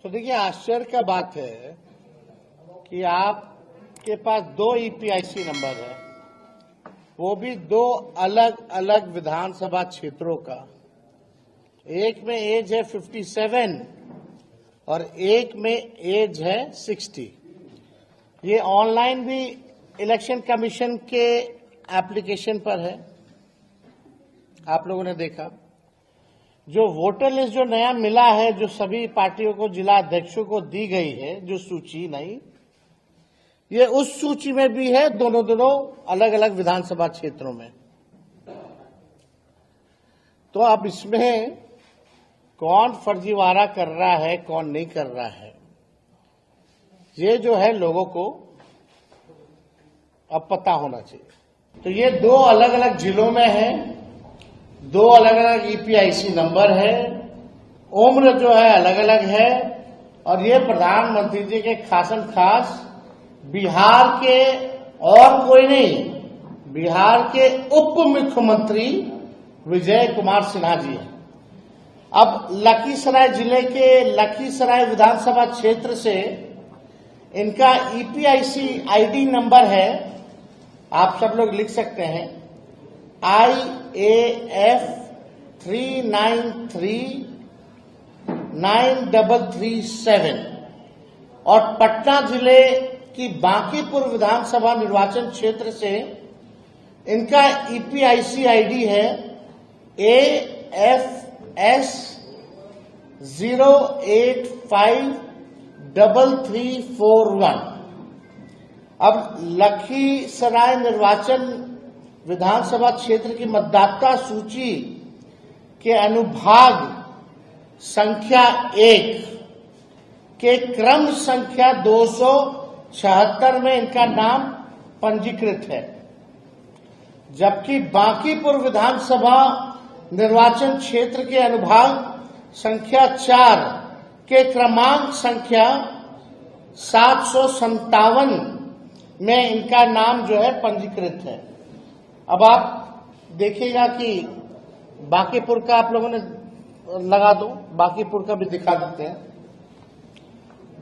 तो देखिए, आश्चर्य का बात है कि आपके पास दो ईपीआईसी नंबर है, वो भी दो अलग अलग विधानसभा क्षेत्रों का। एक में एज है 57 और एक में एज है 60। ये ऑनलाइन भी इलेक्शन कमीशन के एप्लीकेशन पर है, आप लोगों ने देखा। जो वोटर लिस्ट जो नया मिला है, जो सभी पार्टियों को, जिला अध्यक्षों को दी गई है, जो सूची नहीं, ये उस सूची में भी है, दोनों अलग अलग विधानसभा क्षेत्रों में। तो अब इसमें कौन फर्जीवाड़ा कर रहा है, कौन नहीं कर रहा है, ये जो है लोगों को अब पता होना चाहिए। तो ये दो अलग अलग जिलों में है, दो अलग अलग ईपीआईसी नंबर है, उम्र जो है अलग अलग है, और ये प्रधानमंत्री जी के खासम खास बिहार के और कोई नहीं, बिहार के उप मुख्यमंत्री विजय कुमार सिन्हा जी हैं। अब लखीसराय जिले के लखीसराय विधानसभा क्षेत्र से इनका ईपीआईसी आईडी नंबर है, आप सब लोग लिख सकते हैं, IAF 393937। और पटना जिले की बांकीपुर विधानसभा निर्वाचन क्षेत्र से इनका ईपीआईसी आईडी है AFS 0853341। अब लखीसराय निर्वाचन विधानसभा क्षेत्र की मतदाता सूची के अनुभाग संख्या 1 के क्रम संख्या 276 में इनका नाम पंजीकृत है, जबकि बांकीपुर विधानसभा निर्वाचन क्षेत्र के अनुभाग संख्या 4 के क्रमांक संख्या 757 में इनका नाम जो है पंजीकृत है। अब आप देखिएगा कि बांकीपुर का आप लोगों ने लगा दो, बांकीपुर का भी दिखा देते हैं,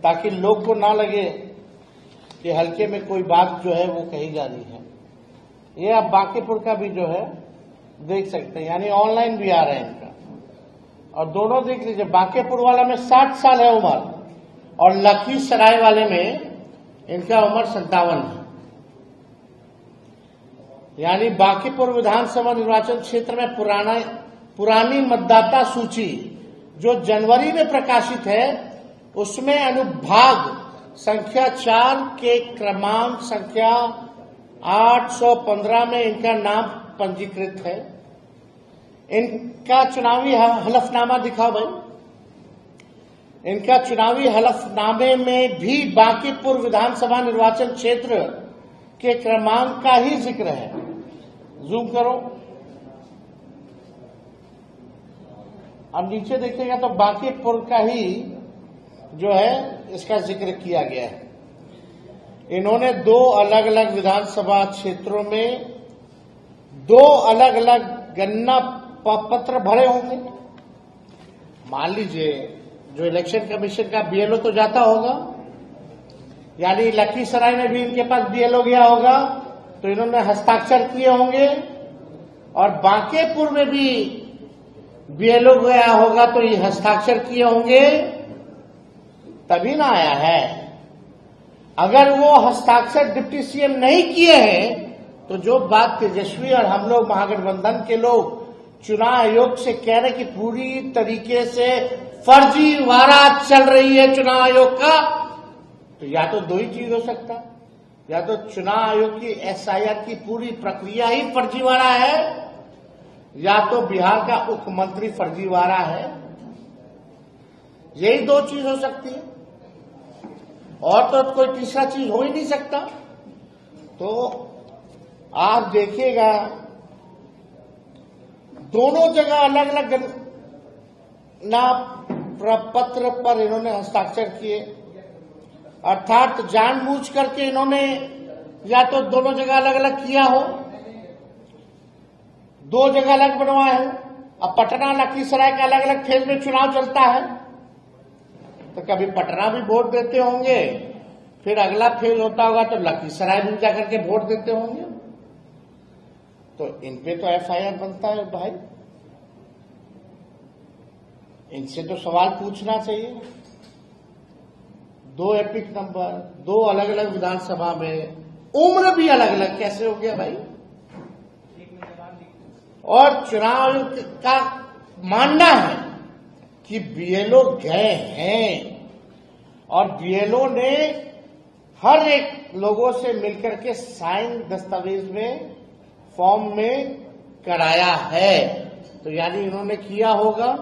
ताकि लोग को ना लगे कि हल्के में कोई बात जो है वो कही जा रही है। ये आप बांकीपुर का भी जो है देख सकते हैं, यानी ऑनलाइन भी आ रहा है इनका। और दोनों देख लीजिए, बांकीपुर वाला में 60 साल है उम्र, और लखीसराय वाले में इनका उम्र 57 है। यानी बांकीपुर विधानसभा निर्वाचन क्षेत्र में पुरानी मतदाता सूची जो जनवरी में प्रकाशित है, उसमें अनुभाग संख्या 4 के क्रमांक संख्या 815 में इनका नाम पंजीकृत है। इनका चुनावी हलफनामा दिखाओ भाई। इनका चुनावी हलफनामे में भी बांकीपुर विधानसभा निर्वाचन क्षेत्र के क्रमांक का ही जिक्र है। जूम करो, अब नीचे देखिएगा तो बांकीपुर का ही जो है इसका जिक्र किया गया है। इन्होंने दो अलग अलग विधानसभा क्षेत्रों में दो अलग अलग गणना पत्र भरे होंगे। मान लीजिए जो इलेक्शन कमीशन का बीएलओ तो जाता होगा, यानी लखीसराय में भी इनके पास बीएलओ गया होगा, तो इन्होंने हस्ताक्षर किए होंगे, और बांकीपुर में भी बीएलओ गया होगा तो ये हस्ताक्षर किए होंगे, तभी ना आया है। अगर वो हस्ताक्षर डिप्टी सीएम नहीं किए हैं, तो जो बात तेजस्वी और हम लोग महागठबंधन के लोग चुनाव आयोग से कह रहे कि पूरी तरीके से फर्जीवाड़ा चल रही है चुनाव आयोग का, तो या तो दो ही चीज हो सकता, या तो चुनाव आयोग की एसआईआर की पूरी प्रक्रिया ही फर्जीवाड़ा है, या तो बिहार का मुख्यमंत्री फर्जीवाड़ा है। यही दो चीज हो सकती है, और तो कोई तीसरा चीज हो ही नहीं सकता। तो आप देखिएगा दोनों जगह अलग अलग पत्र पर इन्होंने हस्ताक्षर किए, अर्थात जानबूझ करके इन्होंने या तो दोनों जगह अलग अलग किया हो, दो जगह अलग बनवाए हो। अब पटना लखीसराय का अलग अलग फेज में चुनाव चलता है, तो कभी पटना भी वोट देते होंगे, फिर अगला फेल होता होगा तो लखीसराय भी जाकर के वोट देते होंगे। तो इन पे तो एफआईआर बनता है भाई, इनसे तो सवाल पूछना चाहिए। 2 एपिक नंबर, 2 अलग अलग विधानसभा में, उम्र भी अलग अलग, कैसे हो गया भाई? और चुनाव आयोग का मानना है कि बीएलओ गए हैं और बीएलओ ने हर एक लोगों से मिलकर के साइन दस्तावेज में, फॉर्म में कराया है। तो यानी इन्होंने किया होगा,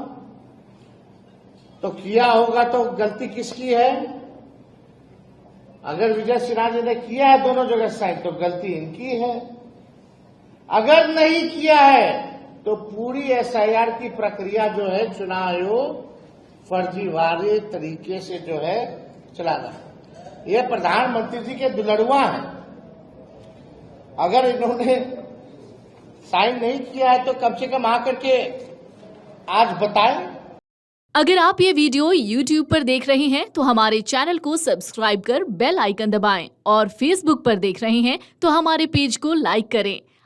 तो गलती किसकी है? अगर विजय सिन्हा जी ने किया है दोनों जगह साइन, तो गलती इनकी है। अगर नहीं किया है तो पूरी एसआईआर की प्रक्रिया जो है चुनाव आयोग फर्जीवाड़े तरीके से जो है चला रहा है। यह प्रधानमंत्री जी के दुलड़ुआ हैं। अगर इन्होंने साइन नहीं किया है तो कम से कम आकर के आज बताएं। अगर आप ये वीडियो YouTube पर देख रहे हैं तो हमारे चैनल को सब्सक्राइब कर बेल आइकन दबाएं और Facebook पर देख रहे हैं तो हमारे पेज को लाइक करें।